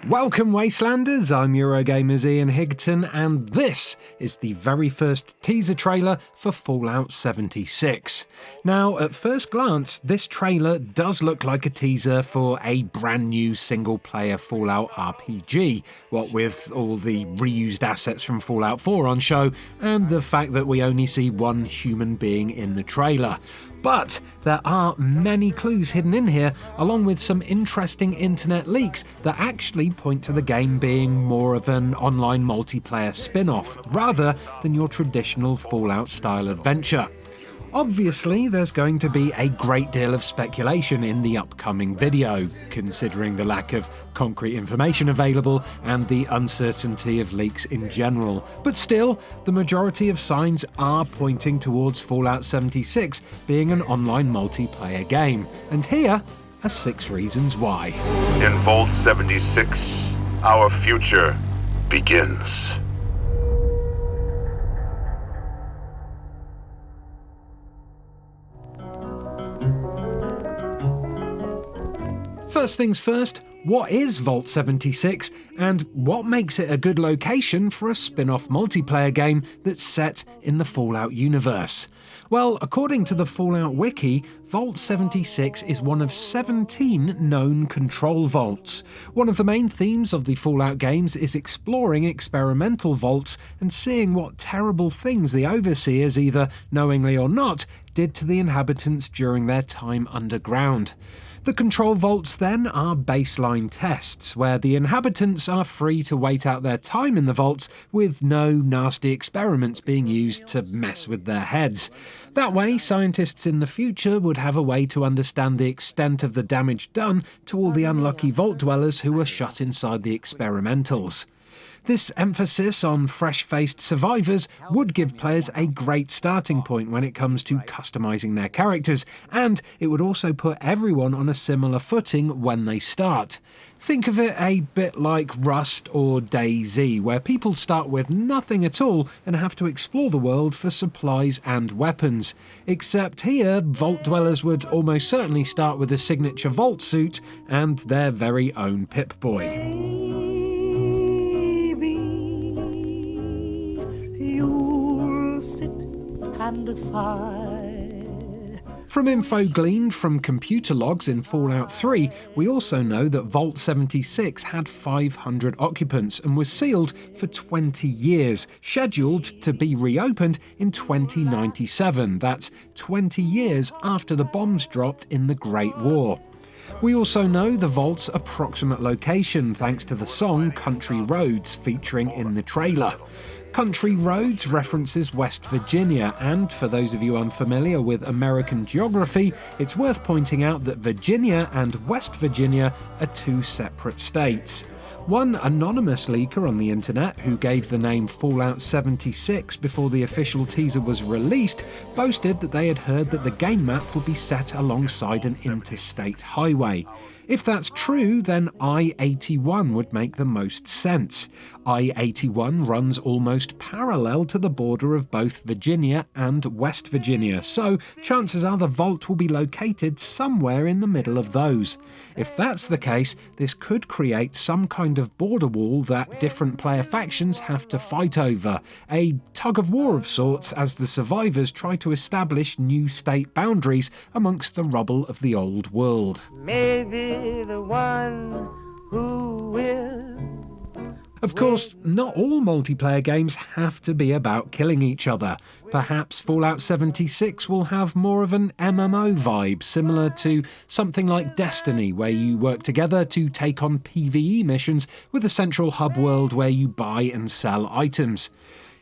Welcome Wastelanders, I'm Eurogamer's Ian Higton, and this is the very first teaser trailer for Fallout 76. Now, at first glance, this trailer does look like a teaser for a brand new single-player Fallout RPG, what with all the reused assets from Fallout 4 on show, and the fact that we only see one human being in the trailer. But there are many clues hidden in here, along with some interesting internet leaks that actually point to the game being more of an online multiplayer spin-off, rather than your traditional Fallout-style adventure. Obviously, there's going to be a great deal of speculation in the upcoming video, considering the lack of concrete information available and the uncertainty of leaks in general. But still, the majority of signs are pointing towards Fallout 76 being an online multiplayer game. And here are 6 reasons why. In Vault 76, our future begins. First things first, what is Vault 76 and what makes it a good location for a spin-off multiplayer game that's set in the Fallout universe? Well, according to the Fallout Wiki, Vault 76 is one of 17 known control vaults. One of the main themes of the Fallout games is exploring experimental vaults and seeing what terrible things the Overseers, either knowingly or not, did to the inhabitants during their time underground. The control vaults then are baseline tests, where the inhabitants are free to wait out their time in the vaults with no nasty experiments being used to mess with their heads. That way, scientists in the future would have a way to understand the extent of the damage done to all the unlucky vault dwellers who were shut inside the experimentals. This emphasis on fresh-faced survivors would give players a great starting point when it comes to customizing their characters, and it would also put everyone on a similar footing when they start. Think of it a bit like Rust or DayZ, where people start with nothing at all and have to explore the world for supplies and weapons. Except here, vault dwellers would almost certainly start with a signature vault suit and their very own Pip-Boy. From info gleaned from computer logs in Fallout 3, we also know that Vault 76 had 500 occupants and was sealed for 20 years, scheduled to be reopened in 2097. That's 20 years after the bombs dropped in the Great War. We also know the vault's approximate location thanks to the song Country Roads featuring in the trailer. Country Roads references West Virginia, and for those of you unfamiliar with American geography, it's worth pointing out that Virginia and West Virginia are 2 separate states. One anonymous leaker on the internet, who gave the name Fallout 76 before the official teaser was released, boasted that they had heard that the game map would be set alongside an interstate highway. If that's true, then I-81 would make the most sense. I-81 runs almost parallel to the border of both Virginia and West Virginia, so chances are the vault will be located somewhere in the middle of those. If that's the case, this could create some kind of border wall that different player factions have to fight over, a tug-of-war of sorts as the survivors try to establish new state boundaries amongst the rubble of the old world. Maybe the one who will. Of course, not all multiplayer games have to be about killing each other. Perhaps Fallout 76 will have more of an MMO vibe, similar to something like Destiny, where you work together to take on PvE missions with a central hub world where you buy and sell items.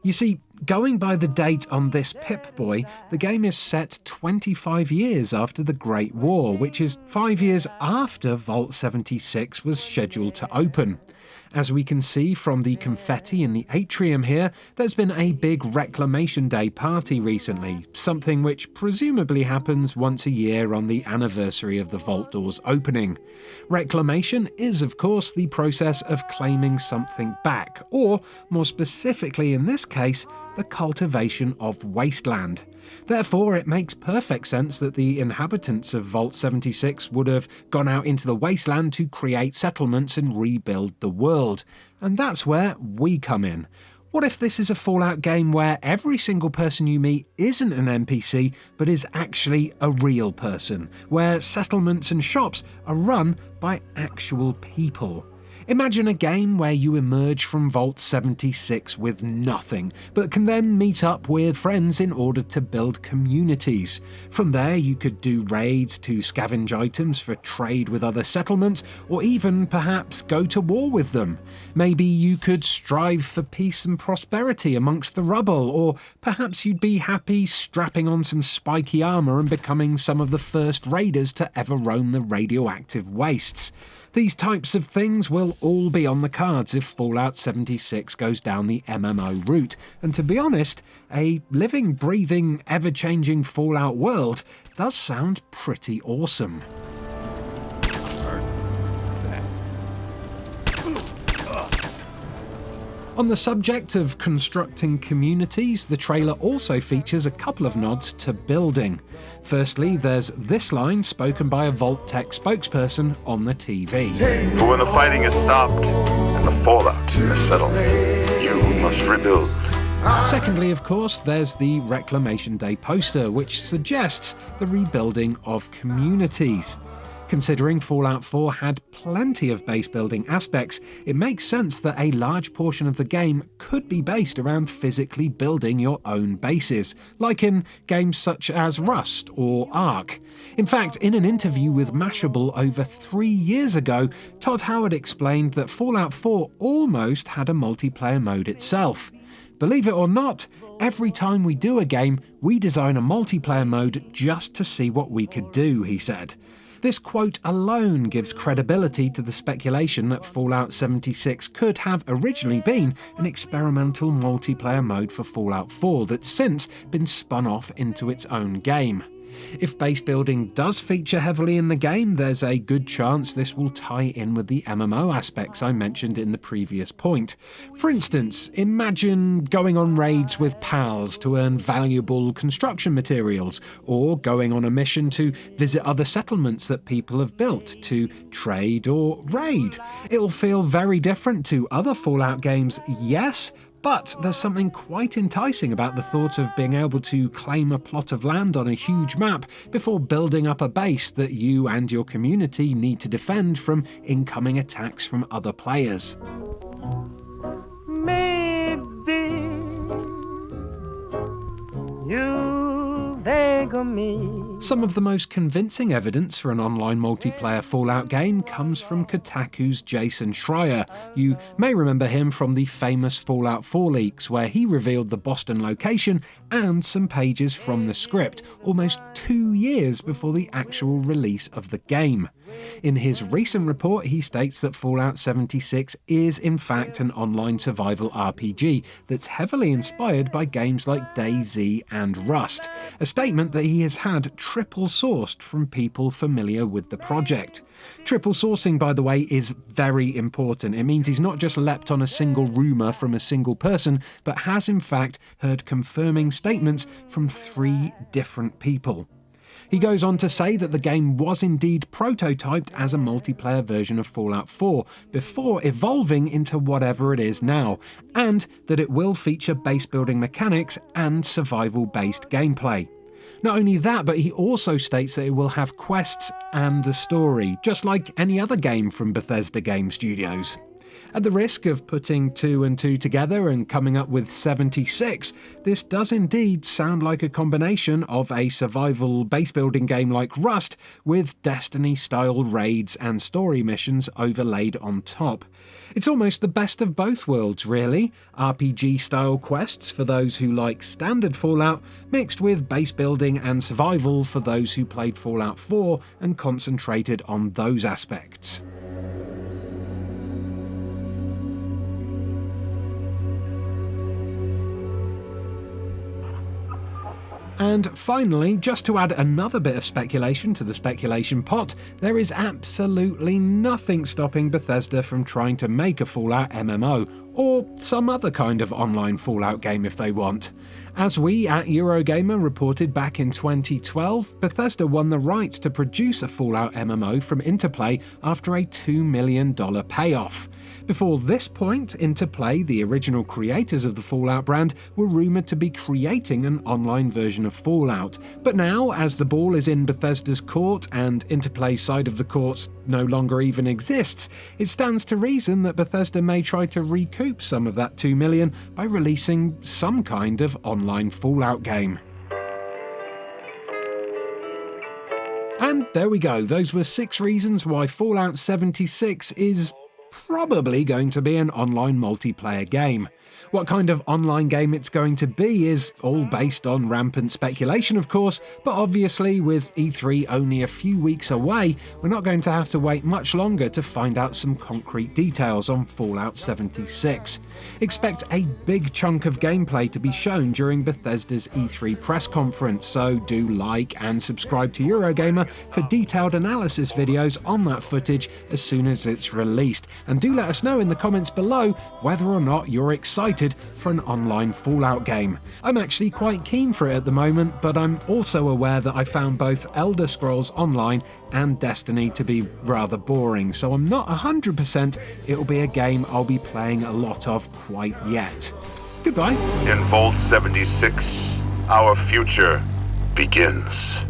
You see, going by the date on this Pip-Boy, the game is set 25 years after the Great War, which is 5 years after Vault 76 was scheduled to open. As we can see from the confetti in the atrium here, there's been a big Reclamation Day party recently, something which presumably happens once a year on the anniversary of the vault doors opening. Reclamation is, of course, the process of claiming something back, or, more specifically in this case, the cultivation of wasteland. Therefore, it makes perfect sense that the inhabitants of Vault 76 would have gone out into the wasteland to create settlements and rebuild the world. And that's where we come in. What if this is a Fallout game where every single person you meet isn't an NPC, but is actually a real person, where settlements and shops are run by actual people? Imagine a game where you emerge from Vault 76 with nothing, but can then meet up with friends in order to build communities. From there you could do raids to scavenge items for trade with other settlements, or even perhaps go to war with them. Maybe you could strive for peace and prosperity amongst the rubble, or perhaps you'd be happy strapping on some spiky armour and becoming some of the first raiders to ever roam the radioactive wastes. These types of things will all be on the cards if Fallout 76 goes down the MMO route, and to be honest, a living, breathing, ever-changing Fallout world does sound pretty awesome. On the subject of constructing communities, the trailer also features a couple of nods to building. Firstly, there's this line spoken by a Vault Tech spokesperson on the TV. For when the fighting is stopped and the fallout is settled, you must rebuild. Secondly, of course, there's the Reclamation Day poster, which suggests the rebuilding of communities. Considering Fallout 4 had plenty of base building aspects, it makes sense that a large portion of the game could be based around physically building your own bases, like in games such as Rust or Ark. In fact, in an interview with Mashable over 3 years ago, Todd Howard explained that Fallout 4 almost had a multiplayer mode itself. Believe it or not, every time we do a game, we design a multiplayer mode just to see what we could do, he said. This quote alone gives credibility to the speculation that Fallout 76 could have originally been an experimental multiplayer mode for Fallout 4 that's since been spun off into its own game. If base building does feature heavily in the game, there's a good chance this will tie in with the MMO aspects I mentioned in the previous point. For instance, imagine going on raids with pals to earn valuable construction materials, or going on a mission to visit other settlements that people have built to trade or raid. It'll feel very different to other Fallout games, yes, but there's something quite enticing about the thought of being able to claim a plot of land on a huge map before building up a base that you and your community need to defend from incoming attacks from other players. Maybe you think of me. Some of the most convincing evidence for an online multiplayer Fallout game comes from Kotaku's Jason Schreier. You may remember him from the famous Fallout 4 leaks, where he revealed the Boston location and some pages from the script, almost 2 years before the actual release of the game. In his recent report, he states that Fallout 76 is in fact an online survival RPG that's heavily inspired by games like DayZ and Rust, a statement that he has had triple sourced from people familiar with the project. Triple sourcing, by the way, is very important. It means he's not just leapt on a single rumour from a single person, but has in fact heard confirming statements from 3 different people. He goes on to say that the game was indeed prototyped as a multiplayer version of Fallout 4 before evolving into whatever it is now, and that it will feature base building mechanics and survival-based gameplay. Not only that, but he also states that it will have quests and a story, just like any other game from Bethesda Game Studios. At the risk of putting 2 and 2 together and coming up with 76, this does indeed sound like a combination of a survival base-building game like Rust with Destiny-style raids and story missions overlaid on top. It's almost the best of both worlds, really. RPG-style quests for those who like standard Fallout, mixed with base-building and survival for those who played Fallout 4 and concentrated on those aspects. And finally, just to add another bit of speculation to the speculation pot, there is absolutely nothing stopping Bethesda from trying to make a Fallout MMO, or some other kind of online Fallout game if they want. As we at Eurogamer reported back in 2012, Bethesda won the rights to produce a Fallout MMO from Interplay after a $2 million payoff. Before this point, Interplay, the original creators of the Fallout brand, were rumoured to be creating an online version of Fallout. But now, as the ball is in Bethesda's court and Interplay's side of the court no longer even exists, it stands to reason that Bethesda may try to recoup some of that $2 million by releasing some kind of online Fallout game. And there we go, those were 6 reasons why Fallout 76 is probably going to be an online multiplayer game. What kind of online game it's going to be is all based on rampant speculation, of course, but obviously with E3 only a few weeks away, we're not going to have to wait much longer to find out some concrete details on Fallout 76. Expect a big chunk of gameplay to be shown during Bethesda's E3 press conference, so do like and subscribe to Eurogamer for detailed analysis videos on that footage as soon as it's released. And do let us know in the comments below whether or not you're excited for an online Fallout game. I'm actually quite keen for it at the moment, but I'm also aware that I found both Elder Scrolls Online and Destiny to be rather boring, so I'm not 100% it'll be a game I'll be playing a lot of quite yet. Goodbye. In Vault 76, our future begins.